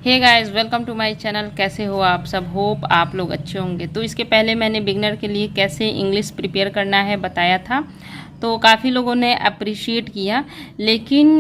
Hey guys, welcome to my channel. कैसे हो आप सब? होप आप लोग अच्छे होंगे। तो इसके पहले मैंने बिगनर के लिए कैसे इंग्लिश प्रिपेयर करना है बताया था, तो काफ़ी लोगों ने अप्रिशिएट किया। लेकिन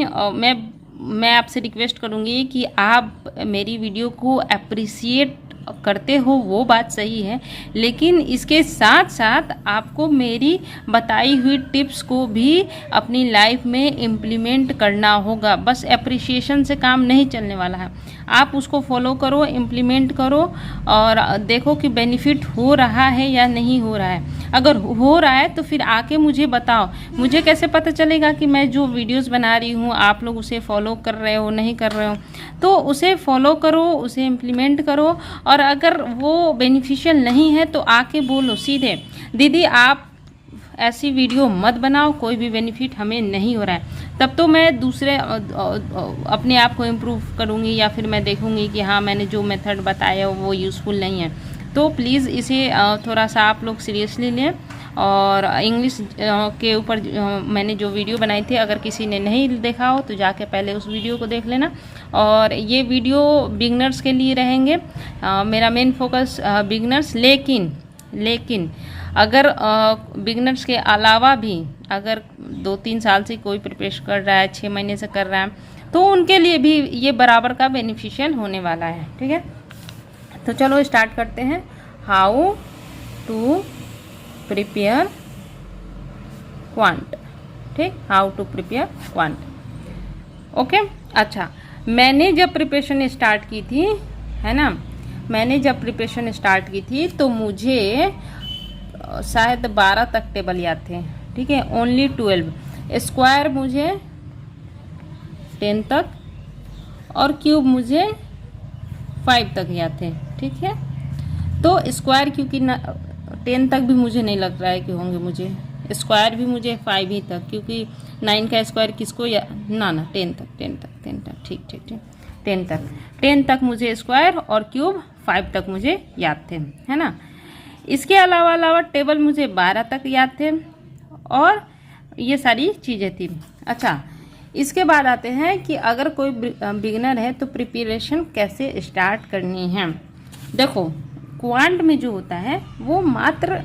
मैं आपसे रिक्वेस्ट करूँगी कि आप मेरी वीडियो को अप्रिशिएट करते हो, वो बात सही है, लेकिन इसके साथ साथ आपको मेरी बताई हुई टिप्स को भी अपनी लाइफ में इम्प्लीमेंट करना होगा। बस अप्रिसिएशन से काम नहीं चलने वाला है। आप उसको फॉलो करो, इम्प्लीमेंट करो और देखो कि बेनिफिट हो रहा है या नहीं हो रहा है। अगर हो रहा है तो फिर आके मुझे बताओ। मुझे कैसे पता चलेगा कि मैं जो वीडियोस बना रही हूँ आप लोग उसे फॉलो कर रहे हो नहीं कर रहे हो? तो उसे फॉलो करो, उसे इम्प्लीमेंट करो, और अगर वो बेनिफिशियल नहीं है तो आके बोलो सीधे, दीदी आप ऐसी वीडियो मत बनाओ, कोई भी बेनिफिट हमें नहीं हो रहा है। तब तो मैं दूसरे अपने आप को इम्प्रूव करूँगी, या फिर मैं देखूँगी कि हाँ मैंने जो मेथड बताया वो यूज़फुल नहीं है। तो प्लीज़ इसे थोड़ा सा आप लोग सीरियसली लें। और इंग्लिश के ऊपर मैंने जो वीडियो बनाई थी, अगर किसी ने नहीं देखा हो तो जाके पहले उस वीडियो को देख लेना। और ये वीडियो बिगनर्स के लिए रहेंगे। मेरा मेन फोकस बिगनर्स, लेकिन अगर बिगनर्स के अलावा भी अगर 2-3 साल से कोई प्रिपरेशन कर रहा है, 6 महीने से कर रहा है, तो उनके लिए भी ये बराबर का बेनिफिशियल होने वाला है। ठीक है, तो चलो स्टार्ट करते हैं। How to prepare quant. ठीक, how to prepare quant. Okay, अच्छा, मैंने जब प्रिपरेशन स्टार्ट की थी, है ना, मैंने जब प्रिपरेशन स्टार्ट की थी तो मुझे शायद 12 तक टेबल याद थे। ठीक है, ओनली 12। स्क्वायर मुझे 10 तक और क्यूब मुझे 5 तक याद थे। ठीक है, तो स्क्वायर क्योंकि 10 तक भी मुझे नहीं लग रहा है कि होंगे मुझे, स्क्वायर भी मुझे 5 ही तक, क्योंकि 9 का स्क्वायर किसको या ना 10 तक 10 तक ठीक 10 तक मुझे स्क्वायर और क्यूब 5 तक मुझे याद थे, है ना। इसके अलावा टेबल मुझे 12 तक याद थे और ये सारी चीज़ें थी। अच्छा, इसके बाद आते हैं कि अगर कोई बिगिनर है तो प्रिपरेशन कैसे स्टार्ट करनी है। देखो, क्वांट में जो होता है वो मात्र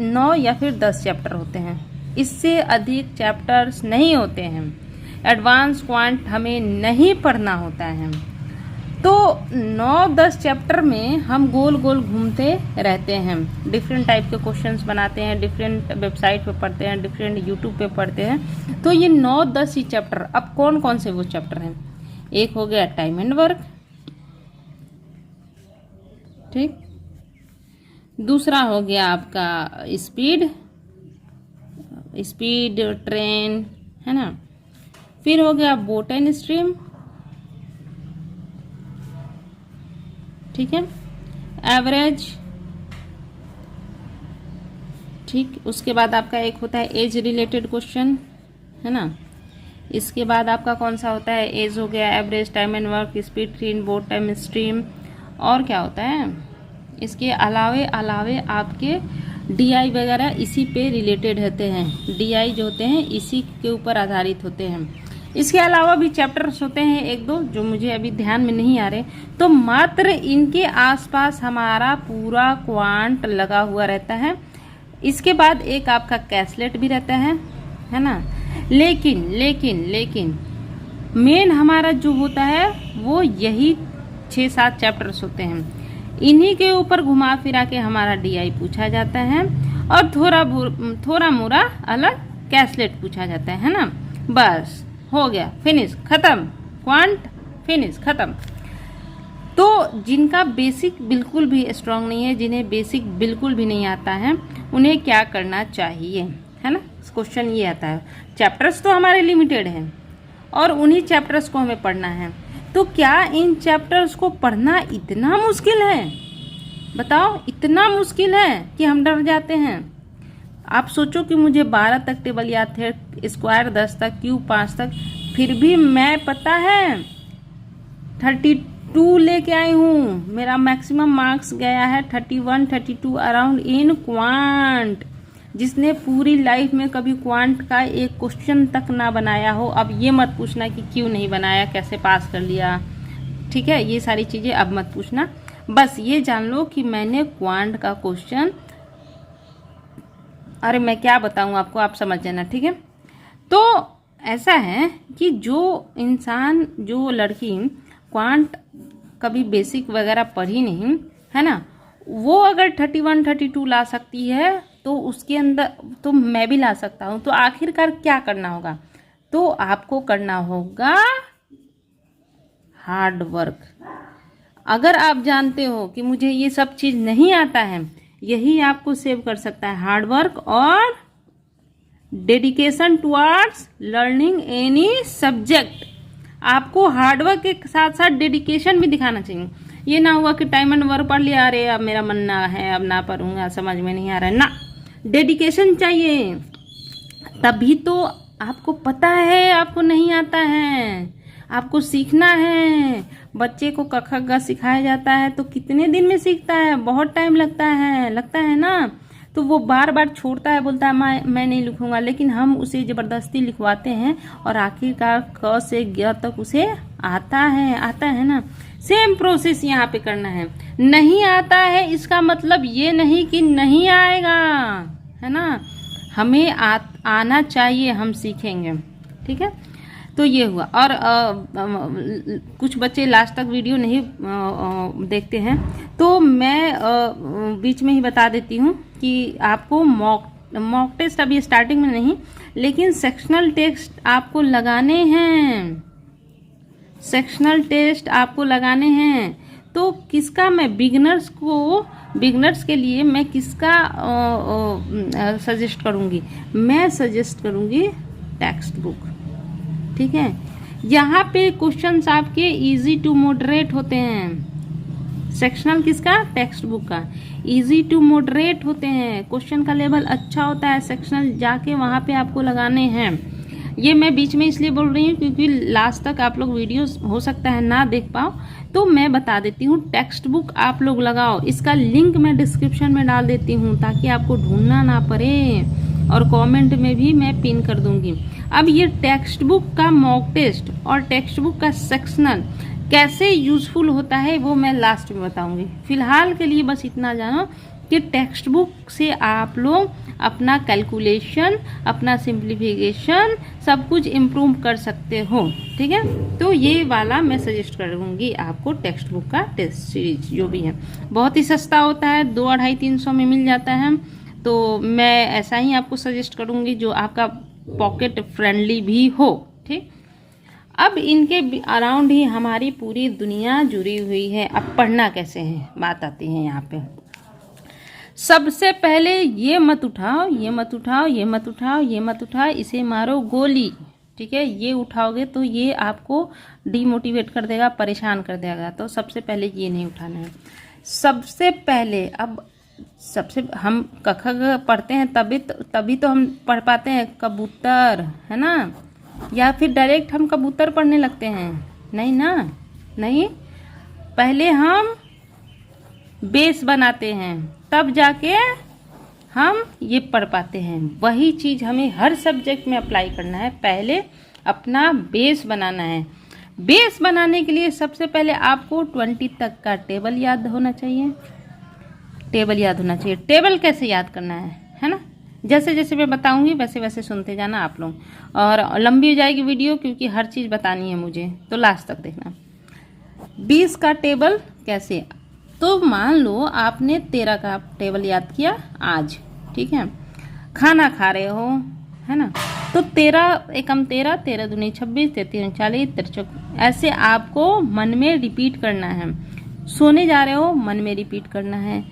9 या फिर 10 चैप्टर होते हैं, इससे अधिक चैप्टर्स नहीं होते हैं। एडवांस क्वांट हमें नहीं पढ़ना होता है। तो 9-10 चैप्टर में हम गोल गोल घूमते रहते हैं, डिफरेंट टाइप के क्वेश्चंस बनाते हैं, डिफरेंट वेबसाइट पे पढ़ते हैं, डिफरेंट यूट्यूब पे पढ़ते हैं। तो ये 9-10 ही चैप्टर, अब कौन कौन से वो चैप्टर हैं? एक हो गया टाइम एंड वर्क, ठीक, दूसरा हो गया आपका स्पीड ट्रेन, है ना, फिर हो गया बोट एंड स्ट्रीम, ठीक है, एवरेज, ठीक, उसके बाद आपका एक होता है एज रिलेटेड क्वेश्चन, है ना। इसके बाद आपका कौन सा होता है? एज हो गया, average, time and work, speed train, boat time stream, और क्या होता है इसके अलावे आपके डीआई वगैरह इसी पे रिलेटेड होते हैं। डीआई जो होते हैं इसी के ऊपर आधारित होते हैं। इसके अलावा भी चैप्टर्स होते हैं 1-2 जो मुझे अभी ध्यान में नहीं आ रहे। तो मात्र इनके आसपास हमारा पूरा क्वांट लगा हुआ रहता है। इसके बाद एक आपका कैसलेट भी रहता है ना। लेकिन मेन हमारा जो होता है वो यही 6-7 चैप्टर्स होते हैं। इन्हीं के ऊपर घुमा फिरा के हमारा डीआई पूछा जाता है और थोड़ा मोरा अलग कैसलेट पूछा जाता है ना। बस हो गया, फिनिश, खत्म, क्वांट फिनिश, खत्म। तो जिनका बेसिक बिल्कुल भी स्ट्रांग नहीं है, जिन्हें बेसिक बिल्कुल भी नहीं आता है, उन्हें क्या करना चाहिए, है ना। क्वेश्चन ये आता है, चैप्टर्स तो हमारे लिमिटेड हैं और उन्हीं चैप्टर्स को हमें पढ़ना है, तो क्या इन चैप्टर्स को पढ़ना इतना मुश्किल है? बताओ, इतना मुश्किल है कि हम डर जाते हैं। आप सोचो कि मुझे 12 तक टेबल याद थे, स्क्वायर 10 तक, क्यूब 5 तक, फिर भी मैं पता है 32 लेके आई हूँ। मेरा मैक्सिमम मार्क्स गया है 31-32 अराउंड इन क्वांट। जिसने पूरी लाइफ में कभी क्वांट का एक क्वेश्चन तक ना बनाया हो, अब ये मत पूछना कि क्यों नहीं बनाया, कैसे पास कर लिया, ठीक है, ये सारी चीज़ें अब मत पूछना, बस ये जान लो कि मैंने क्वांट का क्वेश्चन, अरे मैं क्या बताऊं आपको, आप समझ जाना, ठीक है। तो ऐसा है कि जो इंसान, जो लड़की क्वांट कभी बेसिक वगैरह पढ़ी नहीं है ना, वो अगर 31 32 ला सकती है तो उसके अंदर तो मैं भी ला सकता हूँ। तो आखिरकार क्या करना होगा, तो आपको करना होगा हार्ड वर्क। अगर आप जानते हो कि मुझे ये सब चीज़ नहीं आता है, यही आपको सेव कर सकता है, हार्ड वर्क और dedication towards learning any subject. आपको हार्डवर्क के साथ साथ डेडिकेशन भी दिखाना चाहिए। ये ना हुआ कि टाइम एंड वर्क पढ़ लिया, अरे अब मेरा मन ना है, अब ना पढ़ूंगा, समझ में नहीं आ रहा है, ना, डेडिकेशन चाहिए। तभी तो आपको पता है आपको नहीं आता है, आपको सीखना है। बच्चे को क ख ग सिखाया जाता है तो कितने दिन में सीखता है, बहुत टाइम लगता है ना। तो वो बार बार छोड़ता है, बोलता है मैं नहीं लिखूंगा, लेकिन हम उसे ज़बरदस्ती लिखवाते हैं और आखिरकार क से ग तक उसे आता है ना। सेम प्रोसेस यहाँ पे करना है। नहीं आता है इसका मतलब ये नहीं कि नहीं आएगा, है ना, हमें आना चाहिए, हम सीखेंगे, ठीक है। तो ये हुआ। और कुछ बच्चे लास्ट तक वीडियो नहीं देखते हैं, तो मैं बीच में ही बता देती हूँ कि आपको मॉक टेस्ट अभी स्टार्टिंग में नहीं, लेकिन सेक्शनल टेस्ट आपको लगाने हैं, सेक्शनल टेस्ट आपको लगाने हैं। तो किसका, मैं बिगनर्स के लिए मैं किसका सजेस्ट करूँगी, मैं सजेस्ट करूँगी टेक्स्ट बुक, ठीक है। यहाँ पे क्वेश्चंस आपके इजी टू मॉडरेट होते हैं। सेक्शनल किसका, टेक्स्ट बुक का, इजी टू मॉडरेट होते हैं, क्वेश्चन का लेवल अच्छा होता है। सेक्शनल जाके वहाँ पे आपको लगाने हैं। ये मैं बीच में इसलिए बोल रही हूँ क्योंकि लास्ट तक आप लोग वीडियोस हो सकता है ना देख पाओ, तो मैं बता देती हूँ। टेक्स्ट बुक आप लोग लगाओ, इसका लिंक मैं डिस्क्रिप्शन में डाल देती हूँ ताकि आपको ढूंढना ना पड़े, और कमेंट में भी मैं पिन कर दूंगी। अब ये टेक्स्ट बुक का मॉक टेस्ट और टेक्स्ट बुक का सेक्शनल कैसे यूजफुल होता है वो मैं लास्ट में बताऊंगी। फिलहाल के लिए बस इतना जानो कि टेक्स्ट बुक से आप लोग अपना कैलकुलेशन, अपना सिंप्लीफिकेशन सब कुछ इम्प्रूव कर सकते हो, ठीक है। तो ये वाला मैं सजेस्ट करूँगी आपको, टेक्स्ट बुक का टेस्ट सीरीज जो भी है, बहुत ही सस्ता होता है, 2 250 300 में मिल जाता है। तो मैं ऐसा ही आपको सजेस्ट करूँगी जो आपका पॉकेट फ्रेंडली भी हो, ठीक। अब इनके अराउंड ही हमारी पूरी दुनिया जुड़ी हुई है। अब पढ़ना कैसे है, बात आती है यहाँ पे। सबसे पहले ये मत उठाओ, ये मत उठाओ, ये मत उठाओ, ये मत उठाओ, इसे मारो गोली, ठीक है। ये उठाओगे तो ये आपको डीमोटिवेट कर देगा, परेशान कर देगा। तो सबसे पहले ये नहीं उठाना है। सबसे पहले हम क ख ग पढ़ते हैं तभी तो हम पढ़ पाते हैं कबूतर, है ना, या फिर डायरेक्ट हम कबूतर पढ़ने लगते हैं, नहीं ना, नहीं, पहले हम बेस बनाते हैं तब जाके हम ये पढ़ पाते हैं। वही चीज़ हमें हर सब्जेक्ट में अप्लाई करना है। पहले अपना बेस बनाना है। बेस बनाने के लिए सबसे पहले आपको 20 तक का टेबल याद होना चाहिए। टेबल याद होना चाहिए। टेबल कैसे याद करना है ना, जैसे जैसे मैं बताऊंगी वैसे वैसे सुनते जाना आप लोग। और लंबी हो जाएगी वीडियो क्योंकि हर चीज़ बतानी है मुझे, तो लास्ट तक देखना। 20 का टेबल कैसे, तो मान लो आपने 13 का टेबल याद किया आज, ठीक है, खाना खा रहे हो, है ना, तो 13 एकम 13, 13 दूनी 26, 33 40, 63, ऐसे आपको मन में रिपीट करना है। सोने जा रहे हो, मन में रिपीट करना है।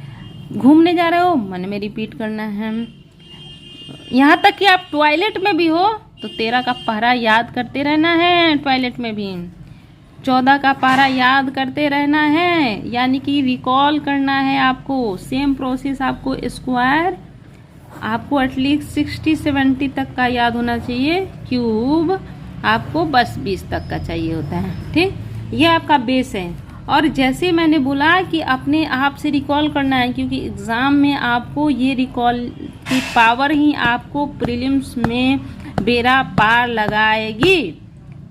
घूमने जा रहे हो, मन में रिपीट करना है। यहाँ तक कि आप टॉयलेट में भी हो तो 13 का पहरा याद करते रहना है। टॉयलेट में भी 14 का पहरा याद करते रहना है, यानी कि रिकॉल करना है आपको। सेम प्रोसेस आपको स्क्वायर, आपको एटलीस्ट 60-70 तक का याद होना चाहिए। क्यूब आपको बस 20 तक का चाहिए होता है, ठीक। ये आपका बेस है। और जैसे मैंने बोला कि अपने आप से रिकॉल करना है, क्योंकि एग्ज़ाम में आपको ये रिकॉल की पावर ही आपको प्रीलिम्स में बेड़ा पार लगाएगी।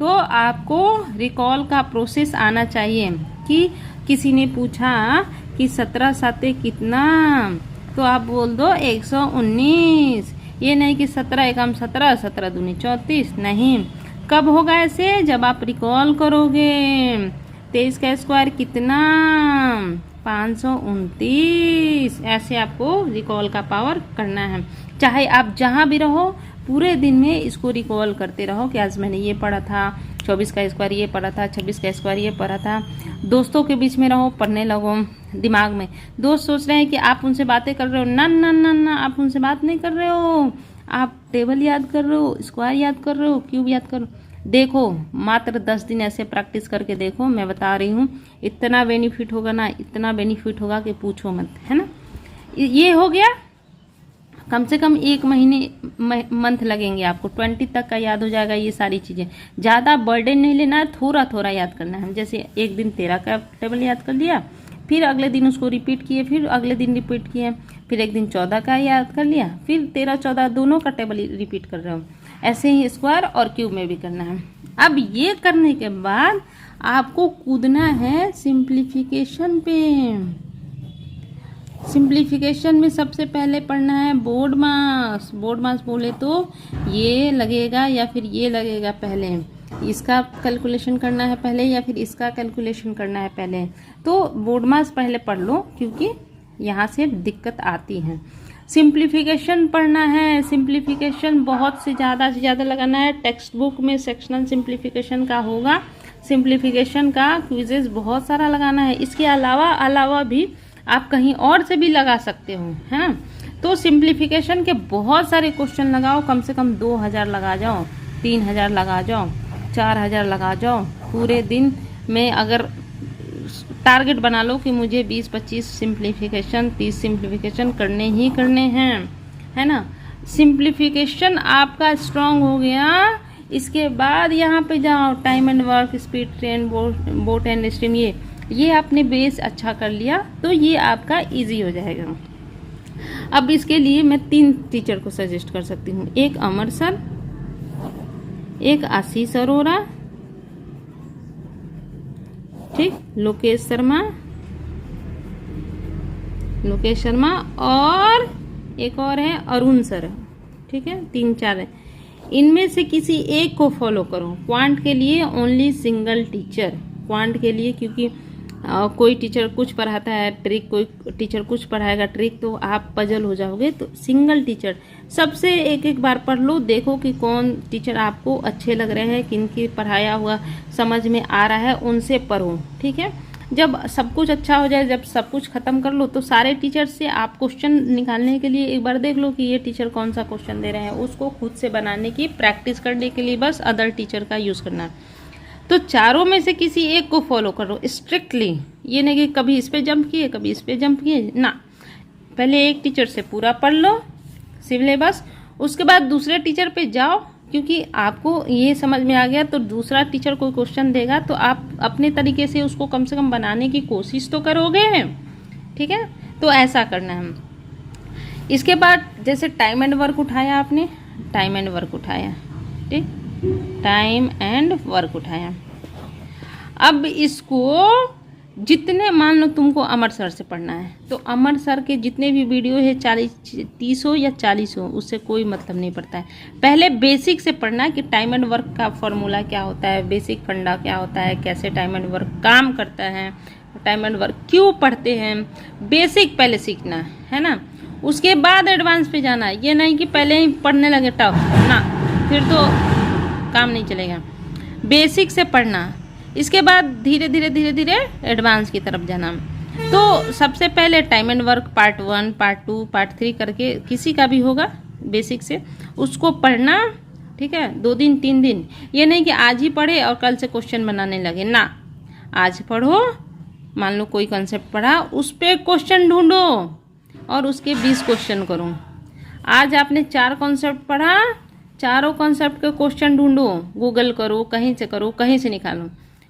तो आपको रिकॉल का प्रोसेस आना चाहिए कि किसी ने पूछा कि 17 साते कितना, तो आप बोल दो 119। ये नहीं कि 17 एकम 17, 17 दूनी 34, नहीं। कब होगा ऐसे? जब आप रिकॉल करोगे। 23 का स्क्वायर कितना? 529। ऐसे आपको रिकॉल का पावर करना है। चाहे आप जहाँ भी रहो पूरे दिन में इसको रिकॉल करते रहो कि आज मैंने ये पढ़ा था, 24 का स्क्वायर ये पढ़ा था, 26 का स्क्वायर ये पढ़ा था। दोस्तों के बीच में रहो, पढ़ने लगो दिमाग में। दोस्त सोच रहे हैं कि आप उनसे बातें कर रहे हो, ना ना ना ना, आप उनसे बात नहीं कर रहे हो, आप टेबल याद कर रहे हो, स्क्वायर याद कर रहे हो, क्यूब याद कर रहे हो। देखो मात्र 10 दिन ऐसे प्रैक्टिस करके देखो, मैं बता रही हूँ इतना बेनिफिट होगा ना, इतना बेनिफिट होगा कि पूछो मत, है ना। ये हो गया। कम से कम 1 महीने मंथ लगेंगे आपको, 20 तक का याद हो जाएगा ये सारी चीज़ें। ज़्यादा बर्डन नहीं लेना है, थोड़ा थोड़ा याद करना है। जैसे एक दिन 13 का टेबल याद कर लिया, फिर अगले दिन उसको रिपीट किए, फिर अगले दिन रिपीट किए, फिर एक दिन 14 का याद कर लिया, फिर 13 14 दोनों का टेबल रिपीट कर रहे हो। ऐसे ही स्क्वायर और क्यूब में भी करना है। अब ये करने के बाद आपको कूदना है सिंप्लीफिकेशन पे। सिंप्लीफिकेशन में सबसे पहले पढ़ना है बोर्ड मास। बोर्ड मास बोले तो ये लगेगा या फिर ये लगेगा, पहले इसका कैलकुलेशन करना है पहले या फिर इसका कैलकुलेशन करना है पहले। तो बोर्ड मास पहले पढ़ लो क्योंकि यहाँ से दिक्कत आती है। सिंप्लीफिकेशन पढ़ना है। सिंप्लीफिकेशन बहुत से ज़्यादा लगाना है। टेक्स्ट बुक में सेक्शनल सिंप्लीफिकेशन का होगा। सिंप्लीफिकेशन का क्विजेज बहुत सारा लगाना है। इसके अलावा भी आप कहीं और से भी लगा सकते हो, है ना। तो सिंप्लीफिकेशन के बहुत सारे क्वेश्चन लगाओ, कम से कम 2000 लगा जाओ, 3000 लगा जाओ, 4000 लगा जाओ। पूरे दिन में अगर टारगेट बना लो कि मुझे 20-25 सिंप्लीफिकेशन, 30 सिंप्लीफिकेशन करने ही करने हैं, है ना। सिंप्लीफिकेशन आपका स्ट्रांग हो गया। इसके बाद यहाँ पे जाओ time and work, speed train, boat and stream, ये आपने बेस अच्छा कर लिया तो ये आपका इजी हो जाएगा। अब इसके लिए मैं 3 टीचर को सजेस्ट कर सकती हूँ। एक अमर सर, एक आशीष अरोरा, ठीक, लोकेश शर्मा और एक और है अरुण सर, ठीक है। 3-4 है। इनमें से किसी एक को फॉलो करो। क्वांट के लिए ओनली सिंगल टीचर, क्वांट के लिए, क्योंकि कोई टीचर कुछ पढ़ाता है ट्रिक, कोई टीचर कुछ पढ़ाएगा ट्रिक, तो आप पजल हो जाओगे। तो सिंगल टीचर सबसे एक बार पढ़ लो, देखो कि कौन टीचर आपको अच्छे लग रहे हैं, किनकी पढ़ाया हुआ समझ में आ रहा है, उनसे पढ़ो, ठीक है। जब सब कुछ अच्छा हो जाए, जब सब कुछ खत्म कर लो, तो सारे टीचर से आप क्वेश्चन निकालने के लिए एक बार देख लो कि ये टीचर कौन सा क्वेश्चन दे रहे हैं, उसको खुद से बनाने की प्रैक्टिस करने के लिए बस अदर टीचर का यूज़ करना है। तो चारों में से किसी एक को फॉलो करो स्ट्रिक्टली। ये नहीं कि कभी इस पे जंप किए, कभी इस पे जंप किए, ना। पहले एक टीचर से पूरा पढ़ लो सिलेबस, उसके बाद दूसरे टीचर पे जाओ, क्योंकि आपको ये समझ में आ गया तो दूसरा टीचर कोई क्वेश्चन देगा तो आप अपने तरीके से उसको कम से कम बनाने की कोशिश तो करोगे, ठीक है। तो ऐसा करना है। इसके बाद जैसे टाइम एंड वर्क उठाया आपने, टाइम एंड वर्क उठाया, ठीक, टाइम एंड वर्क उठाया। अब इसको जितने, मान लो तुमको अमर सर से पढ़ना है तो अमर सर के जितने भी वीडियो है 30 हो या 40 हो, उससे कोई मतलब नहीं पड़ता है। पहले बेसिक से पढ़ना कि टाइम एंड वर्क का फॉर्मूला क्या होता है, बेसिक फंडा क्या होता है, कैसे टाइम एंड वर्क काम करता है, टाइम एंड वर्क क्यों पढ़ते हैं, बेसिक पहले सीखना है ना। उसके बाद एडवांस पे जाना। ये नहीं कि पहले ही पढ़ने लगे टफ ना, फिर तो काम नहीं चलेगा। बेसिक से पढ़ना, इसके बाद धीरे धीरे एडवांस की तरफ जाना। तो सबसे पहले time and work part 1, part 2, part 3 करके किसी का भी होगा बेसिक से, उसको पढ़ना, ठीक है। 2 दिन 3 दिन, ये नहीं कि आज ही पढ़े और कल से क्वेश्चन बनाने लगे ना। आज पढ़ो, मान लो कोई कंसेप्ट पढ़ा, उस पर क्वेश्चन ढूंढो और उसके 20 क्वेश्चन करो। आज आपने 4 कॉन्सेप्ट पढ़ा, चारों कॉन्सेप्ट के क्वेश्चन ढूंढो, गूगल करो, कहीं से करो, कहीं से निकालो,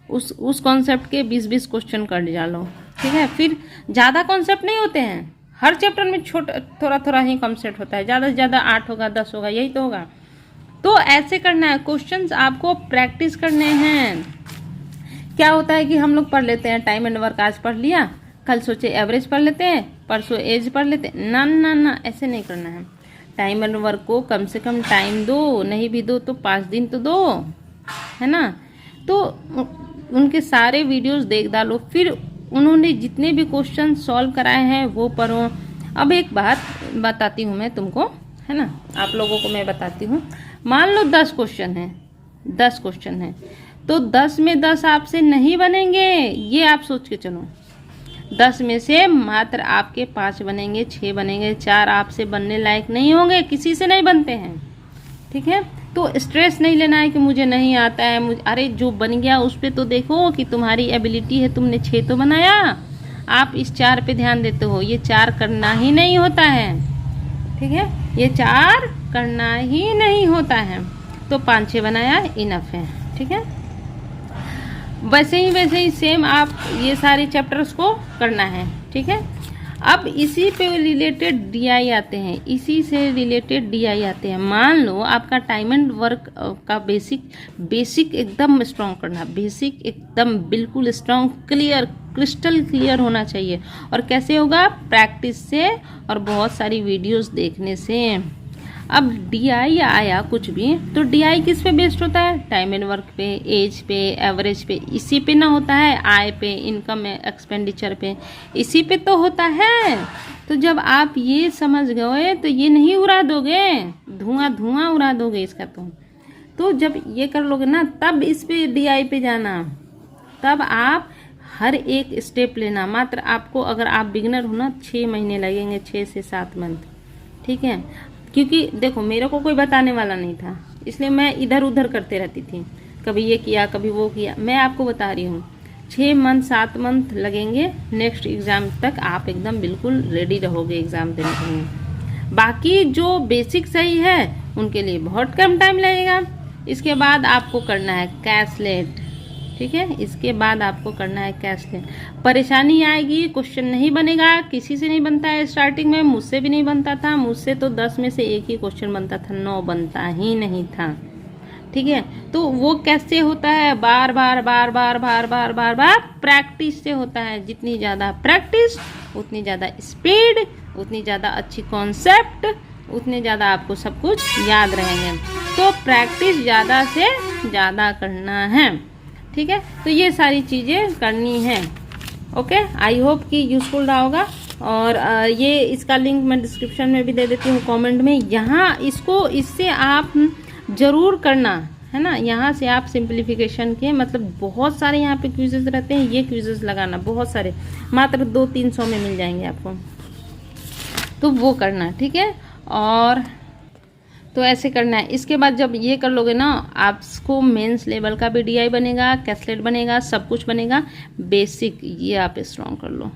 उस कॉन्सेप्ट के 20-20 क्वेश्चन कर डालो, ठीक है। फिर ज़्यादा कॉन्सेप्ट नहीं होते हैं, हर चैप्टर में छोटा थोड़ा ही कॉन्सेप्ट होता है, ज़्यादा से ज़्यादा 8 होगा, 10 होगा, यही तो होगा। तो ऐसे करना है, क्वेश्चंस आपको प्रैक्टिस करने हैं। क्या होता है कि हम लोग पढ़ लेते हैं टाइम एंड वर्क, आज पढ़ लिया, कल सोचे एवरेज पढ़ लेते हैं, परसों एज पढ़ लेते हैं। ना ना ना, ऐसे नहीं करना है। टाइम एंड वर्क को कम से कम टाइम दो, नहीं भी दो तो 5 दिन तो दो, है ना। तो उनके सारे वीडियोस देख डालो, फिर उन्होंने जितने भी क्वेश्चन सॉल्व कराए हैं वो पढ़ो। अब एक बात बताती हूँ मैं तुमको, है ना, आप लोगों को मैं बताती हूँ। मान लो 10 क्वेश्चन है, 10 क्वेश्चन है, तो 10 में 10 आपसे नहीं बनेंगे, ये आप सोच के चलो। 10 में से मात्र आपके 5 बनेंगे, 6 बनेंगे, 4 आपसे बनने लायक नहीं होंगे, किसी से नहीं बनते हैं, ठीक है। तो स्ट्रेस नहीं लेना है कि मुझे नहीं आता है, मुझे, अरे जो बन गया उस पर तो देखो कि तुम्हारी एबिलिटी है, तुमने 6 तो बनाया, आप इस 4 पे ध्यान देते हो। ये 4 करना ही नहीं होता है, ठीक है, ये 4 करना ही नहीं होता है, तो 5-6 बनाया इनफ है, ठीक है। वैसे ही सेम आप ये सारे चैप्टर्स को करना है, ठीक है। अब इसी पे रिलेटेड डीआई आते हैं, इसी से रिलेटेड डीआई आते हैं। मान लो आपका टाइम एंड वर्क का बेसिक एकदम स्ट्रॉन्ग करना, बेसिक एकदम बिल्कुल स्ट्रॉन्ग, क्लियर, क्रिस्टल क्लियर होना चाहिए। और कैसे होगा? प्रैक्टिस से और बहुत सारी वीडियोस देखने से। अब डीआई आया कुछ भी, तो डीआई किस पे बेस्ड होता है? टाइम एंड वर्क पे, एज पे, एवरेज पे, इसी पे ना होता है, आय पे, इनकम एक्सपेंडिचर पे, इसी पे तो होता है। तो जब आप ये समझ गए तो ये नहीं उड़ा दोगे, धुआं उड़ा दोगे इसका। तो जब ये कर लोगे ना, तब इस पे डीआई पे जाना, तब आप हर एक स्टेप लेना। मात्र आपको, अगर आप बिगिनर हो ना, 6 महीने लगेंगे, 6 से 7 मंथ, ठीक है। क्योंकि देखो मेरे को कोई बताने वाला नहीं था, इसलिए मैं इधर उधर करते रहती थी, कभी ये किया कभी वो किया। मैं आपको बता रही हूँ 6 मंथ 7 मंथ लगेंगे, नेक्स्ट एग्ज़ाम तक आप एकदम बिल्कुल रेडी रहोगे एग्ज़ाम देने के लिए। बाकी जो बेसिक सही है उनके लिए बहुत कम टाइम लगेगा। इसके बाद आपको करना है कैसलेट, ठीक है, इसके बाद आपको करना है कैसलेट। परेशानी आएगी, क्वेश्चन नहीं बनेगा, किसी से नहीं बनता है स्टार्टिंग में, मुझसे भी नहीं बनता था, मुझसे तो 10 में से 1 ही क्वेश्चन बनता था, 9 बनता ही नहीं था, ठीक है। तो वो कैसे होता है? बार बार प्रैक्टिस से होता है। जितनी ज़्यादा प्रैक्टिस, उतनी ज़्यादा स्पीड, उतनी ज़्यादा अच्छी कॉन्सेप्ट, उतने ज़्यादा आपको सब कुछ याद रहेंगे। तो प्रैक्टिस ज़्यादा से ज़्यादा करना है, ठीक है। तो ये सारी चीज़ें करनी है, ओके। आई होप कि यूज़फुल रहा होगा। और ये इसका लिंक मैं डिस्क्रिप्शन में भी दे देती हूँ, कमेंट में। यहाँ इससे आप ज़रूर करना, है ना। यहाँ से आप सिंप्लीफिकेशन के, मतलब बहुत सारे यहाँ पे क्विज़ेस रहते हैं, ये क्विज़ेस लगाना, बहुत सारे, मात्र 200-300 में मिल जाएंगे आपको, तो वो करना, ठीक है। और तो ऐसे करना है। इसके बाद जब ये कर लोगे ना, आपको मेंस लेवल का भी डीआई बनेगा, कैसलेट बनेगा, सब कुछ बनेगा। बेसिक ये आप स्ट्रॉन्ग कर लो,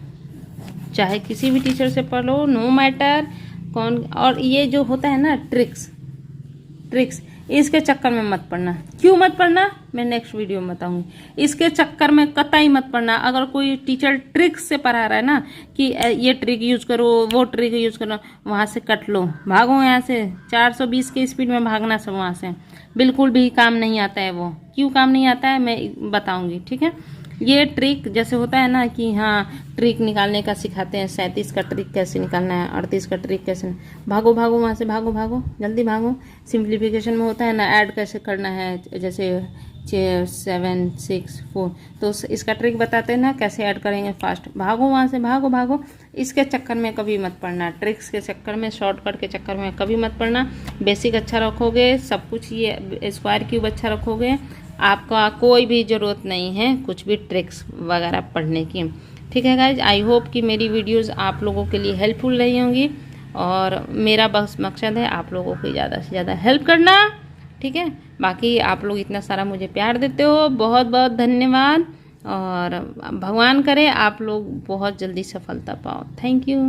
चाहे किसी भी टीचर से पढ़ लो, नो मैटर कौन। और ये जो होता है ना ट्रिक्स, इसके चक्कर में मत पड़ना। क्यों मत पड़ना, मैं नेक्स्ट वीडियो में बताऊंगी। इसके चक्कर में कतई मत पड़ना। अगर कोई टीचर ट्रिक्स से पढ़ा रहा है ना, कि ये ट्रिक यूज करो, वो ट्रिक यूज करो, वहां से कट लो, भागो यहाँ से। 420 के स्पीड में भागना सब वहां से, बिल्कुल भी काम नहीं आता है वो। क्यों काम नहीं आता है मैं बताऊंगी, ठीक है। ये ट्रिक जैसे होता है ना कि हाँ, ट्रिक निकालने का सिखाते हैं, 37 का ट्रिक कैसे निकालना है, 38 का ट्रिक कैसे, भागो वहाँ से, भागो जल्दी भागो। सिंप्लीफिकेशन में होता है ना, ऐड कैसे करना है, जैसे 7 6 4, तो इसका ट्रिक बताते हैं ना कैसे ऐड करेंगे फास्ट। भागो वहाँ से, भागो। इसके चक्कर में कभी मत पड़ना, ट्रिक्स के चक्कर में, शॉर्टकट के चक्कर में कभी मत पड़ना। बेसिक अच्छा रखोगे, सब कुछ ये स्क्वायर क्यूब अच्छा रखोगे, आपका कोई भी ज़रूरत नहीं है कुछ भी ट्रिक्स वगैरह पढ़ने की, ठीक है गाइज। आई होप कि मेरी वीडियोस आप लोगों के लिए हेल्पफुल रही होंगी, और मेरा बस मकसद है आप लोगों की ज़्यादा से ज़्यादा हेल्प करना, ठीक है। बाकी आप लोग इतना सारा मुझे प्यार देते हो, बहुत बहुत धन्यवाद। और भगवान करे आप लोग बहुत जल्दी सफलता पाओ। Thank you.